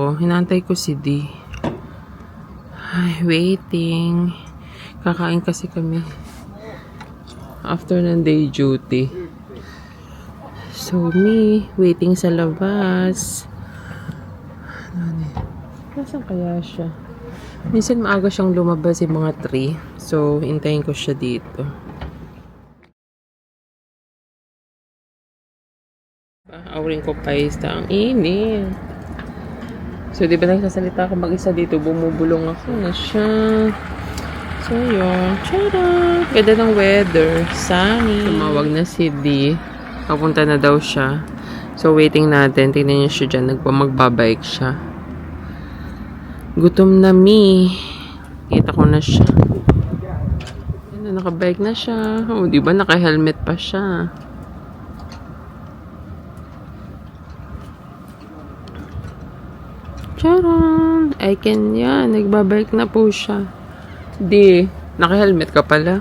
ako. Hinantay ko si D. Ay, waiting. Kakain kasi kami. After ng day duty. So, me, waiting sa labas. Nasaan kaya siya? Minsan maaga siyang lumabas yung mga 3. So, hintayin ko siya dito. Awring ko pa ang init. So, di ba nagsasalita ako mag-isa dito? Bumubulong ako na siya. So, yun. Tara! Ganda ng weather. Sunny. Tumawag na si D. Papunta na daw siya. So, waiting natin. Tingnan niyo siya dyan. Magbabike siya. Gutom na me. Kita ko na siya. Yan, nakabike na siya. Oh, di ba naka-helmet pa siya? Charon! I can yan. Nagbabike na po siya. Di, naka-helmet ka pala.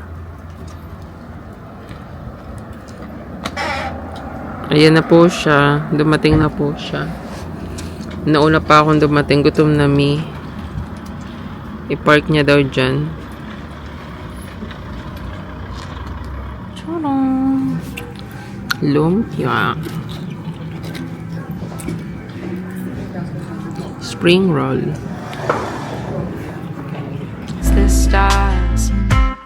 Ayan na po siya. Dumating na po siya. Nauna pa akong dumating. Gutom na me. I-park niya daw dyan. Charon! Lumpia. Spring roll. The stars.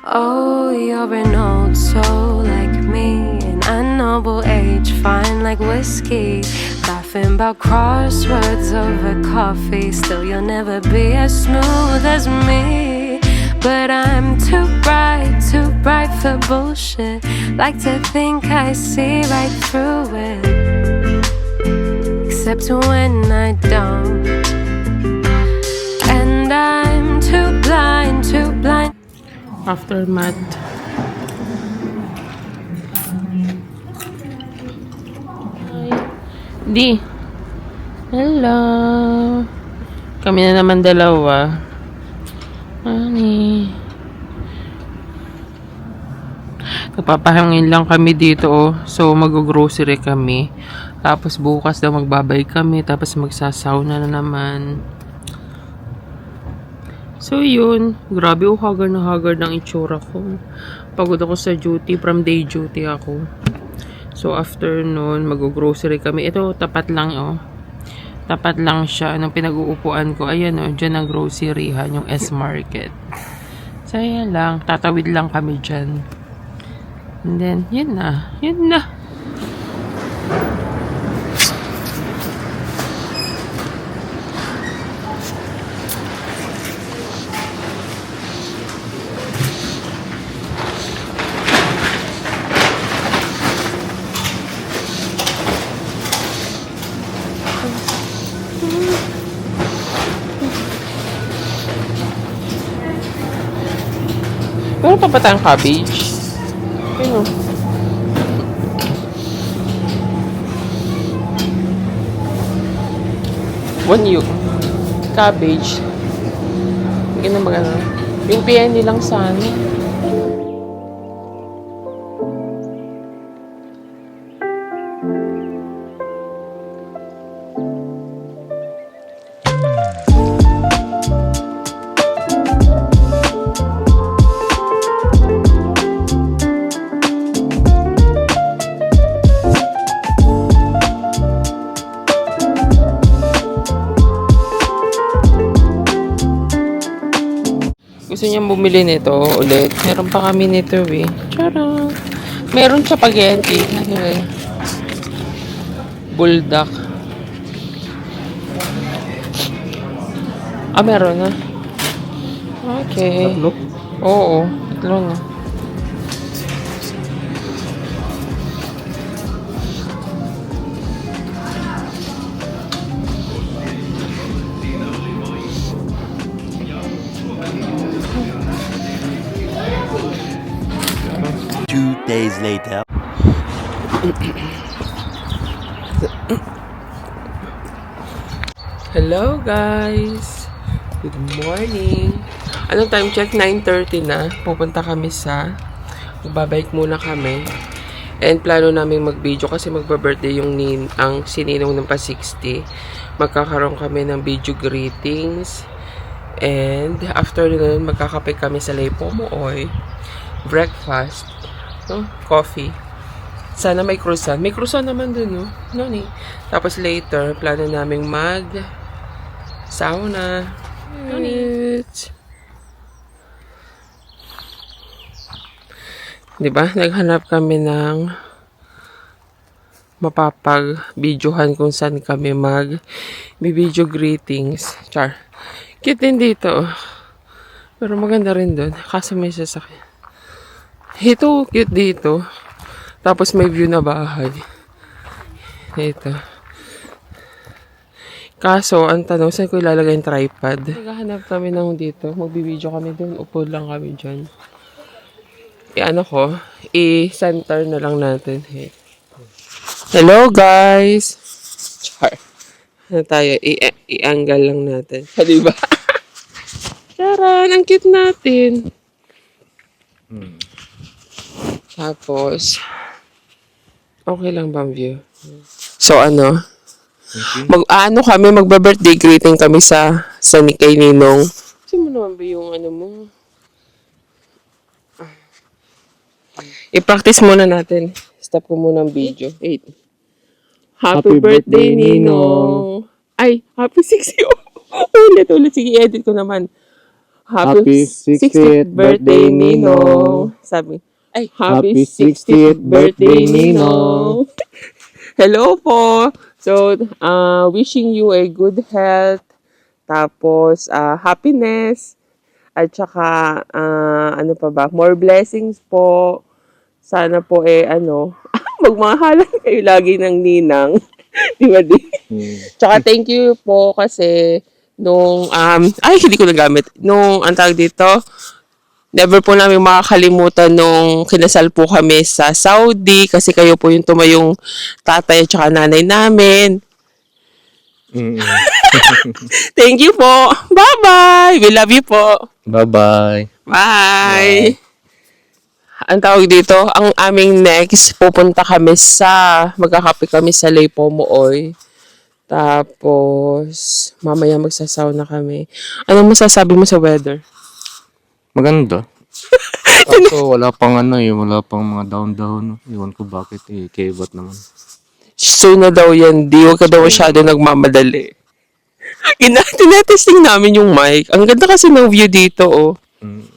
Oh, you're an old soul like me, an unknown age, fine like whiskey. Laughing about crosswords over coffee. Still, you'll never be as smooth as me. But I'm too bright for bullshit. Like to think I see right through it, except when I don't. And I'm too blind. Aftermath. Hi. Di. Hello. Kami na naman dalawa. Honey. Nagpapahangin lang kami dito, oh. So, mag-grocery kami. Tapos, bukas daw magbabay kami. Tapos, magsasauna na naman. So, yun. Grabe, haggard na haggard ang itsura ko. Pagod ako sa duty. From day duty ako. So, after nun, mag-grocery kami. Ito, tapat lang, oh. Tapat lang siya. Anong pinag-uupuan ko? Ayan, oh. Dyan ang groceryhan, yung S-Market. So, ayan lang. Tatawid lang kami dyan. And then, yun na. Yun na. Meron pa ba tayong cabbage? Ayun. One yung cabbage. Hindi na magano. Yung penny lang sana. Gusto niyang bumili nito ulit. Meron pa kami nito eh. Charot. Meron spaghetti. Anyway. Bulldog. Ah, meron na. Okay. Tatlo? Oo. Tatlo na. Days later. Hello guys! Good morning! Anong time check? 9:30 na. Pupunta kami sa magbabike muna kami. And plano namin mag-video kasi magba-birthday ang sininong ng pa 60. Magkakaroon kami ng video greetings. And after nun, magkakape kami sa Leipo Mooy. Breakfast. No? Coffee. Sana may croissant. May croissant naman dun, no? No, ni. Tapos later, plano naming sauna. No, ni. Diba? Naghanap kami ng mapapag-videohan kung saan kami mag-video greetings. Char. Cute din dito. Pero maganda rin doon. Kaso may sasakyan. Ito, cute dito. Tapos may view na bahay. Ito. Kaso, ang tanong, saan ko ilalagay yung tripod? Naghahanap kami ng dito. Magbibideo kami doon. Upo lang kami dyan. I-center na lang natin. Hey. Hello, guys! Char. Ano tayo? I-angle lang natin. Diba? Charan! Ang cute natin! Tapos, okay lang ba ang view? So, kami, magba-birthday greeting kami sa kay Ninong. Kasi mo naman ba yung mo? I-practice muna natin. Stop ko muna ang video. 8. Happy birthday, Ninong! Ay, happy 60th! Ulit. Sige, edit ko naman. Happy 60th birthday, Ninong! Sabi, happy 60th birthday, Ninong! Hello po! So, wishing you a good health. Tapos, happiness. At saka, more blessings po. Sana po magmahalan kayo lagi ng ninang. Di ba di? Tsaka thank you po kasi hindi ko nagamit. Ang tawag dito, never po namin makakalimutan nung kinasal po kami sa Saudi kasi kayo po yung tumayong tatay at saka nanay namin. Thank you po. Bye-bye. We love you po. Bye-bye. Bye. Ang tawag dito, ang aming next, magkakape kami sa Leipo Mooy. Tapos, mamaya magsasauna kami. Ano masasabi mo sa weather? Maganda. Kaso wala pang wala pang mga down-down. Iwan ko bakit kebat naman. Soon na daw yan, huwag ka daw masyado nagmamadali. Tinetesting namin yung mic. Ang ganda kasi ng view dito, oh.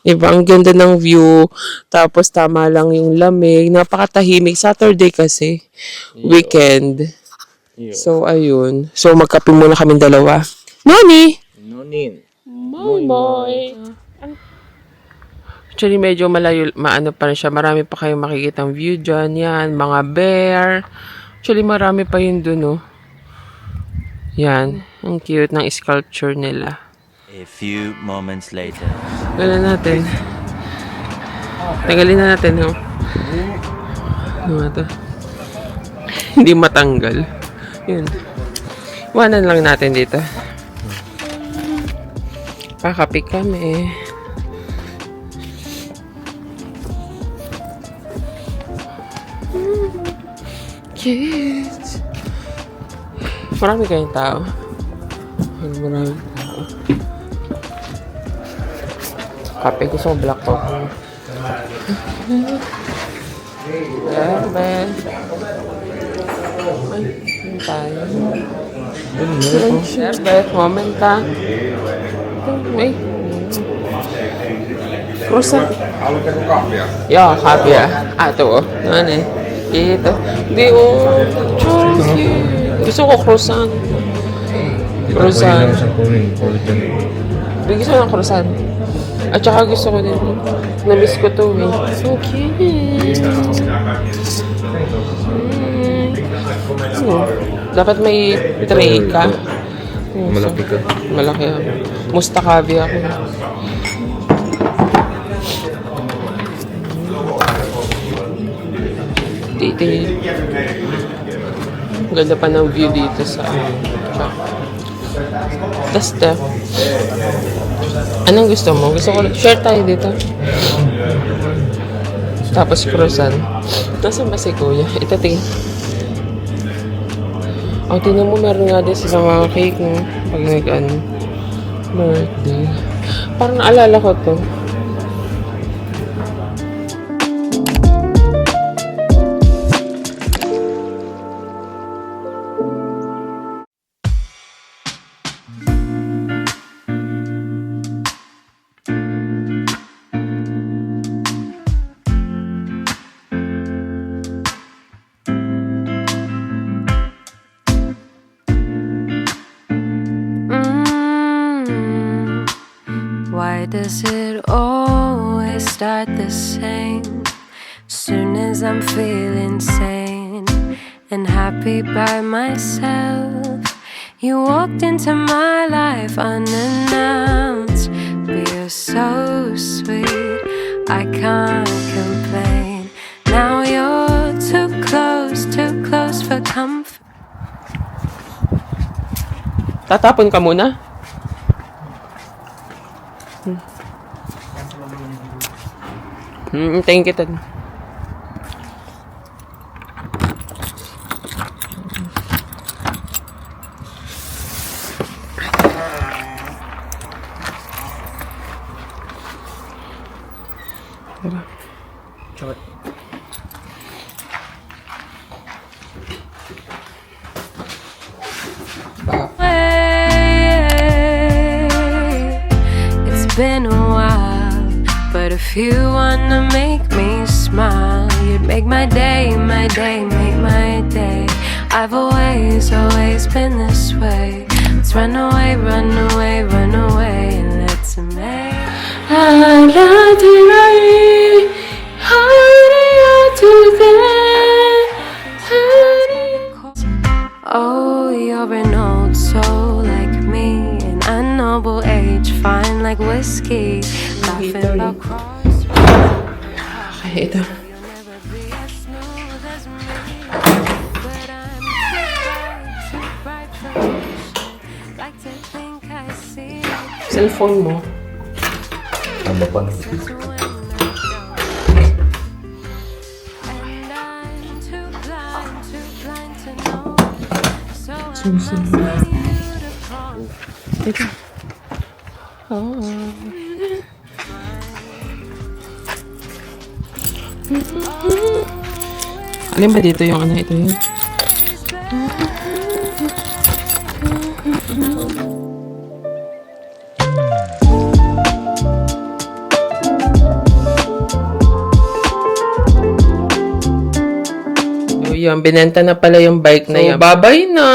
Diba? Ang ganda ng view. Tapos tama lang yung lamig. Napakatahimik. Saturday kasi. Weekend. So, ayun. So, magkape muna kami dalawa. Noni! Nonin. Moy. Actually, medyo malayo, pa rin siya. Marami pa kayong makikitang view dyan. Yan, mga bear. Actually, marami pa yun dun, oh. Yan. Ang cute ng sculpture nila. A few moments later. Tanggalin natin. Tanggalin na natin, oh. Ano ito? Hindi matanggal. Yun. Iwanan lang natin dito. Kakape kami. Cute. Marami kayong tao. Marami tao. Kape, gusto ko black coffee. Sherbet. Ay, yun tayo. Sherbet, momenta. Ay. Croissant. Yeah, kape ito, oh. Ano eh. Ito. Hindi, oh. Gusto ko croissant. Croissant. Gusto ko ng croissant. At saka gusto ko din. Na-miss ko to eh. So cute. Dapat may tray ka. Malaki ka. Malaki ako. Mustakabi ako. Dito. Ganda pa ng view dito sa Testa. Anong gusto mo? Gusto ko share tayo dito. Tapos croissant. Nasaan ba si kuya? Ito, tingin. O, tingnan mo, meron nga din silang mga cake, no? Pag nag-ano, birthday. Parang naalala ko to. Why does it always start the same? Soon as I'm feeling sane and happy by myself, you walked into my life unannounced. But you're so sweet, I can't complain. Now you're too close for comfort. Tatapon ka muna? Hintayin kita. Tara. It's been a while, but if you wanna make me smile, you'd make my day, make my day. I've always been this way. Let's run away, and let's make. Oh, you're an old soul like me, an unknown age, fine like whiskey, laughing about cross. Okay, ito. You'll never be as smooth as me, but I'm too bright for you. Like to think I see Cellphone mo. Ano pa na? just when I don't. And I'm too blind to know. So I'm asking you to call. Ito. Oh. Alin ba dito yung ano? Ito yun. So, yun. Binenta na pala yung bike na yan. Bye-bye na!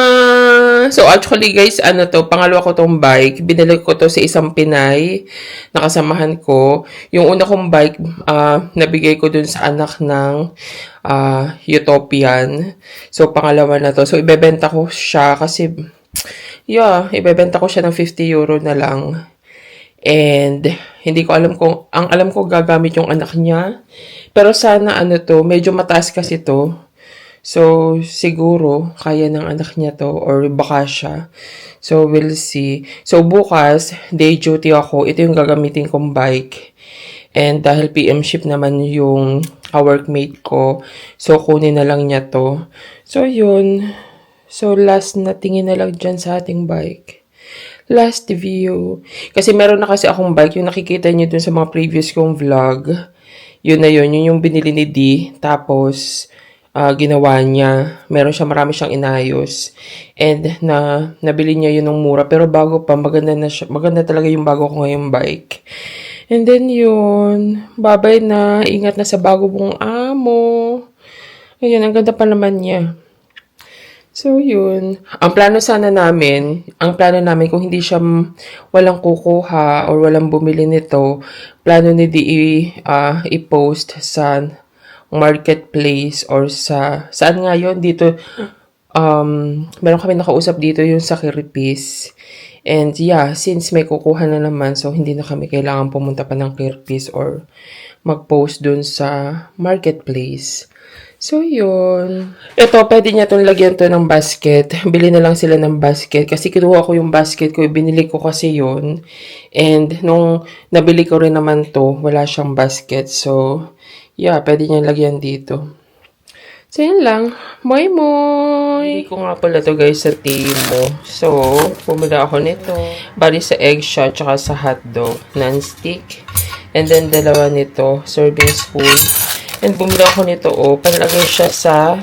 So, actually, guys, ano to, pangalawa ko tong bike. Binili ko to sa isang Pinay na kasamahan ko. Yung una kong bike, nabigay ko dun sa anak ng Utopian. So, pangalawa na to. So, ibebenta ko siya kasi, ibebenta ko siya ng 50 euro na lang. And, hindi ko alam kung, ang alam ko gagamit yung anak niya. Pero sana, medyo mataas kasi to. So, siguro, kaya ng anak niya to or baka siya. So, we'll see. So, bukas, day duty ako. Ito yung gagamitin kong bike. And dahil PM shift naman yung workmate ko, so, kunin na lang niya to. So, yun. So, last na tingin na lang dyan sa ating bike. Last view. Kasi meron na kasi akong bike. Yung nakikita niyo dun sa mga previous kong vlog. Yun na yun. Yun yung binili ni D. Tapos, ginawa niya. Meron siya, marami siyang inayos. And nabili niya yun ng mura. Pero bago pa, maganda na siya. Maganda talaga yung bago ko ngayong bike. And then yun, babay na. Ingat na sa bago mong amo. Ayun, ang ganda pa naman niya. So yun. Ang plano namin kung hindi siya walang kukuha or walang bumili nito, plano ni i-post sa marketplace or saan nga yun dito, meron kami nakausap dito yung sa Kirpis. And since may kukuha na naman, so hindi na kami kailangan pumunta pa ng Kirpis or mag-post dun sa marketplace. So, yun. Ito, pwede niya itong lagyan to ng basket. Bili na lang sila ng basket. Kasi kinuha ko yung basket ko. Binili ko kasi yun. And, nung nabili ko rin naman to, wala siyang basket. So, Yeah, pwede niya lagyan dito. So, yun lang. Moy moy! Hindi ko nga pala to guys sa Timo. So, bumili ako nito. Bali sa egg shot, tsaka sa hotdog. Non-stick. And then, dalawa nito. Serving spoon. And bumili ako nito, panlagay siya sa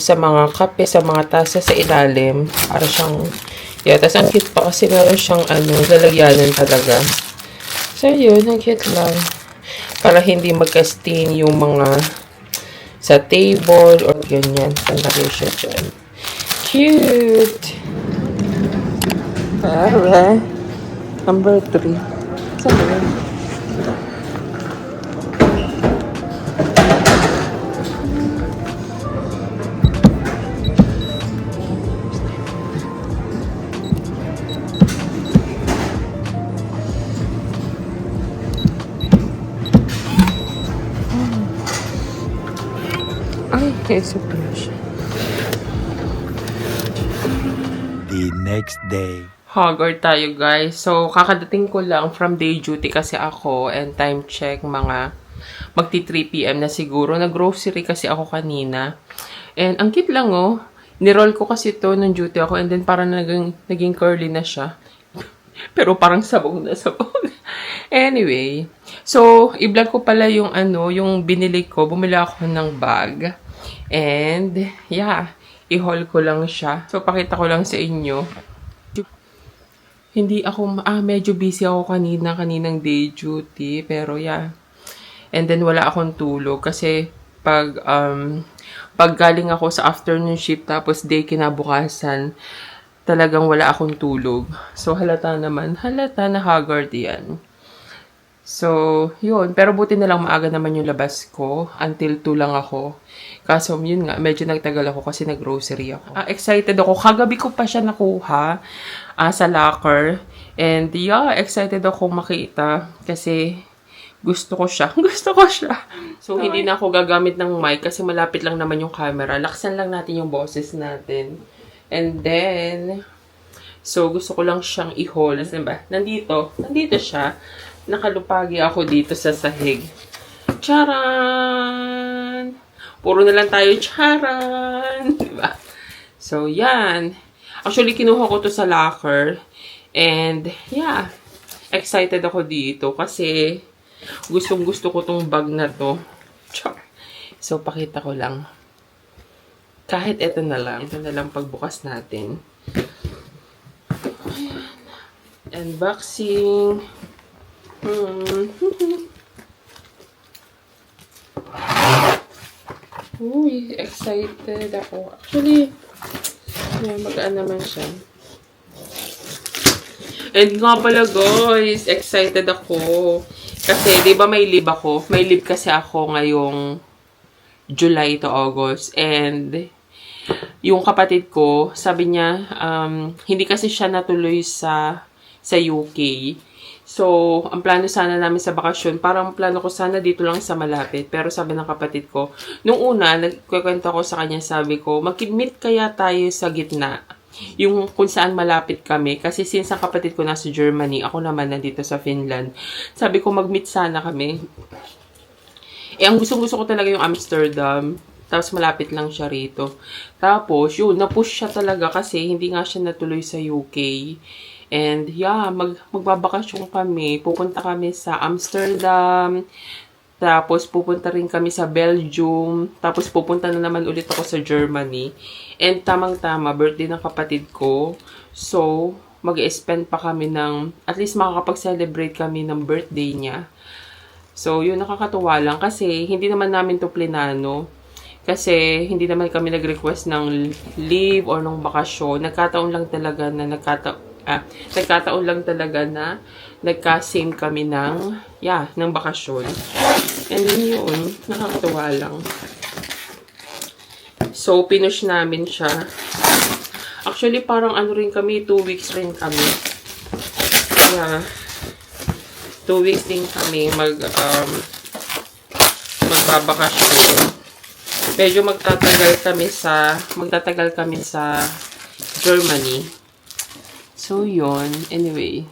mga kape, sa mga tasa sa ilalim. Para siyang, tas ang cute pa kasi meron siyang, lalagyanan talaga. So, yun. Ang cute lang. Para hindi magka-stain yung mga sa table or ganyan. Palagay siya dyan. Cute! Alright. Number 3. Saan ba yun? Ay, keso pala siya. The next day. Haggard tayo guys. So, kakadating ko lang from day duty kasi ako and time check mga magti 3 PM na siguro. Nag-grocery kasi ako kanina. And ang cute lang Niroll ko kasi to nung duty ako and then parang naging curly na siya. Pero parang sabog na sabog. Anyway, so i-vlog ko pala yung yung binili ko. Bumili ako ng bag. And yeah, i-haul ko lang siya. So pakita ko lang sa inyo. Hindi ako, medyo busy ako kaninang day duty. Pero yeah. And then wala akong tulog kasi pag galing ako sa afternoon shift tapos day kinabukasan, talagang wala akong tulog. So halata na haggard yan. So, yun. Pero buti na lang maaga naman yung labas ko. Until 2 lang ako. Kaso, yun nga, medyo nagtagal ako kasi nag-grocery ako. Excited ako. Kagabi ko pa siya nakuha sa locker. And yeah, excited ako makita. Kasi gusto ko siya. So, hindi na ako gagamit ng mic kasi malapit lang naman yung camera. Laksan lang natin yung boses natin. And then, so, gusto ko lang siyang i-haul. Nandito siya. Nakalupagi ako dito sa sahig. Charan! Puro na lang tayo charan! Diba? So, yan. Actually, kinuha ko to sa locker. And, yeah. Excited ako dito kasi gustong-gusto ko tong bag na to. Char. So, pakita ko lang. Kahit ito na lang. Ito na lang pagbukas natin. Ayan. Unboxing. Uy, excited ako. Actually, magaan naman siya. And nga pala guys, excited ako. Kasi, di ba may leave ako? May leave kasi ako ngayong July to August. And, yung kapatid ko, sabi niya, hindi kasi siya natuloy sa UK. So, ang plano sana namin sa bakasyon, parang plano ko sana dito lang sa malapit. Pero sabi ng kapatid ko, nung una, nagkukwento ko sa kanya, sabi ko, mag-meet kaya tayo sa gitna. Yung kung saan malapit kami. Kasi since ang kapatid ko nasa Germany, ako naman nandito sa Finland. Sabi ko, mag-meet sana kami. Ang gusto ko talaga yung Amsterdam. Tapos malapit lang siya rito. Tapos, yun, na-push siya talaga kasi hindi nga siya natuloy sa UK. And yeah, magbabakasyon kami. Pupunta kami sa Amsterdam. Tapos pupunta rin kami sa Belgium. Tapos pupunta na naman ulit ako sa Germany. And tamang-tama, birthday ng kapatid ko. So, mag-spend pa kami ng, at least makakapag-celebrate kami ng birthday niya. So, yun, nakakatuwa lang. Kasi, hindi naman namin to plinano. Kasi, hindi naman kami nag-request ng leave or ng bakasyon. Nagkataon lang talaga na nagka-same kami ng bakasyon. And then yun, nakakatuwa lang. So, pinush namin siya. Actually, parang rin kami, 2 weeks rin kami. Yeah. 2 weeks din kami magbabakasyon. Medyo magtatagal kami sa Germany. So, yun. Anyway.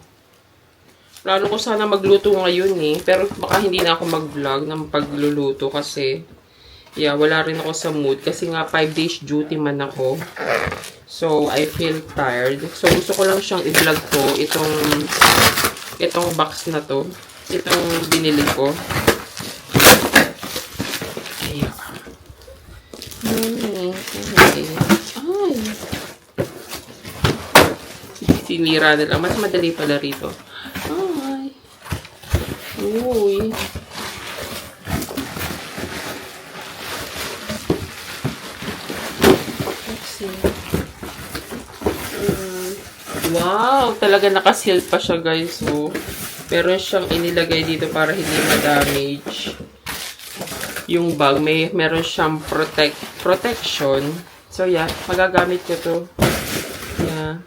Plano ko sana magluto ngayon eh. Pero baka hindi na ako mag-vlog ng pagluluto kasi yeah, wala rin ako sa mood. Kasi nga 5 days duty man ako. So, I feel tired. So, gusto ko lang siyang i-vlog ko. Itong box na to. Itong binili ko. Ayan. Ay. Sinira na lang. Mas madali pala rito. Ay. Uy. Let's see. Wow! Talaga nakaseal pa siya, guys. So, meron siyang inilagay dito para hindi ma-damage yung bag. Meron siyang protection. So, yeah. Magagamit ko to. Yeah.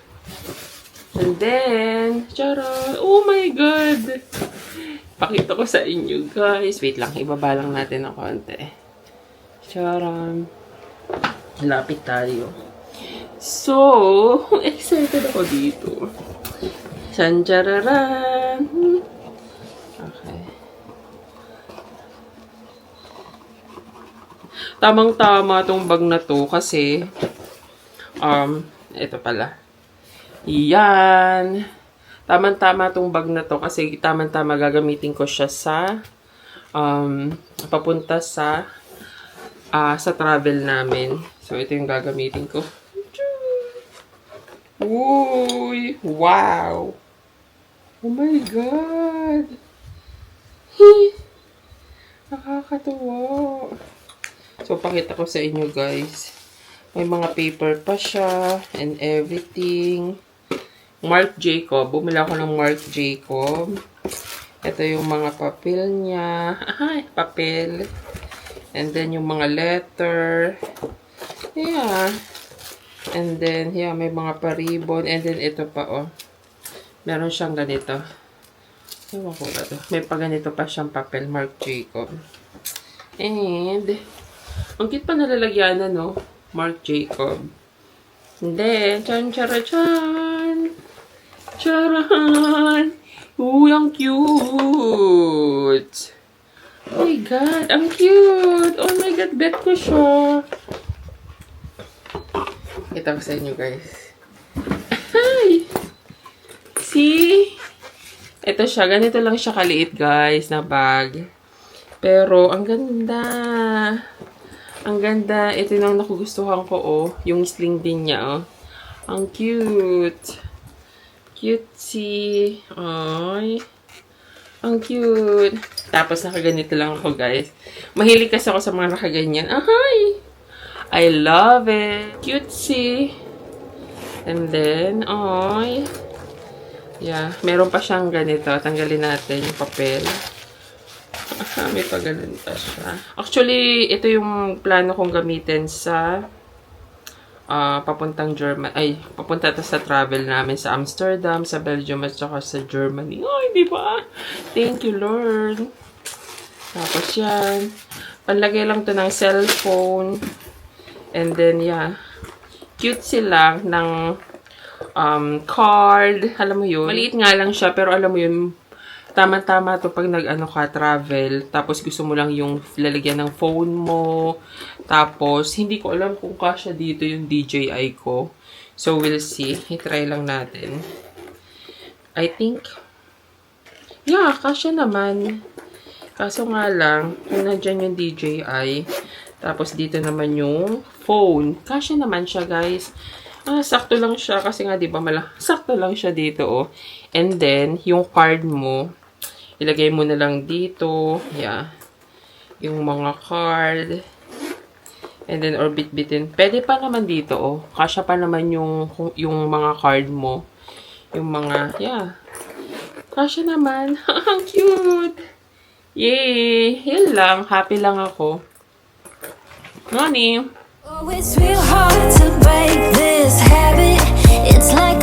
And then, charan! Oh my God! Pakita ko sa inyo, guys. Wait lang. Ibaba lang natin ng konti. Charan! Lapit tayo. So, excited ako dito. Sanjararan! Okay. Tamang-tama tong bag na to kasi, ito pala. Yan. Tamang-tama tong bag na to kasi tamang-tama gagamitin ko siya sa papunta sa travel namin. So, ito yung gagamitin ko. Uy! Wow! Oh my God! Nakakatuwa. So, pakita ko sa inyo, guys. May mga paper pa siya and everything. Marc Jacob. Bumili ako ng Marc Jacob. Ito yung mga papel niya. Ay, papel. And then, yung mga letter. Yeah. And then, yeah, may mga paribon. And then, ito pa, oh. Meron siyang ganito. Ewan ko ba ito. May pa ganito pa siyang papel. Marc Jacob. And, ang cute pa nalalagyan na, no? Marc Jacob. And then, chan! Charan! Uy, ang cute! Oh my God, ang cute! Oh my God, bet ko siya. Kita ko sa inyo, guys. Hi! See? Ito siya. Ganito lang siya kaliit, guys, na bag. Pero, ang ganda. Ang ganda. Ito yung nakugustuhan ko, oh. Yung sling din niya, oh. Ang cute. Cutesy. Ay. Ang cute. Tapos, nakaganito lang ako, guys. Mahilig kasi ako sa mga nakaganyan. Ahay! I love it. Cutesy. And then, ay. Yeah. Meron pa siyang ganito. Tanggalin natin yung papel. May pagalan pa siya. Actually, ito yung plano kong gamitin sa papuntang Germany. Ay, papunta to sa travel namin sa Amsterdam, sa Belgium, at saka sa Germany. Ay, di ba? Thank you, Lord. Tapos yan. Panlagay lang to ng cellphone. And then, yeah. Cute sila ng card. Alam mo yun. Maliit nga lang siya, pero alam mo yun, tama-tama to pag travel. Tapos gusto mo lang yung lalagyan ng phone mo. Tapos, hindi ko alam kung kasya dito yung DJI ko. So, we'll see. I-try lang natin. I think, yeah, kasya naman. Kaso nga lang, kung nandyan yung DJI, tapos dito naman yung phone. Kasya naman siya, guys. Sakto lang siya kasi nga, di ba, sakto lang siya dito, oh. And then, yung card mo, ilagay mo na lang dito. Yeah. Yung mga card. And then, or bit-bitin. Pwede pa naman dito, oh. Kasya pa naman yung mga card mo. Yung mga, yeah. Kasya naman. Ang cute! Yay! Yan lang. Happy lang ako. Noni! Oh, it's real hard to break this habit. It's like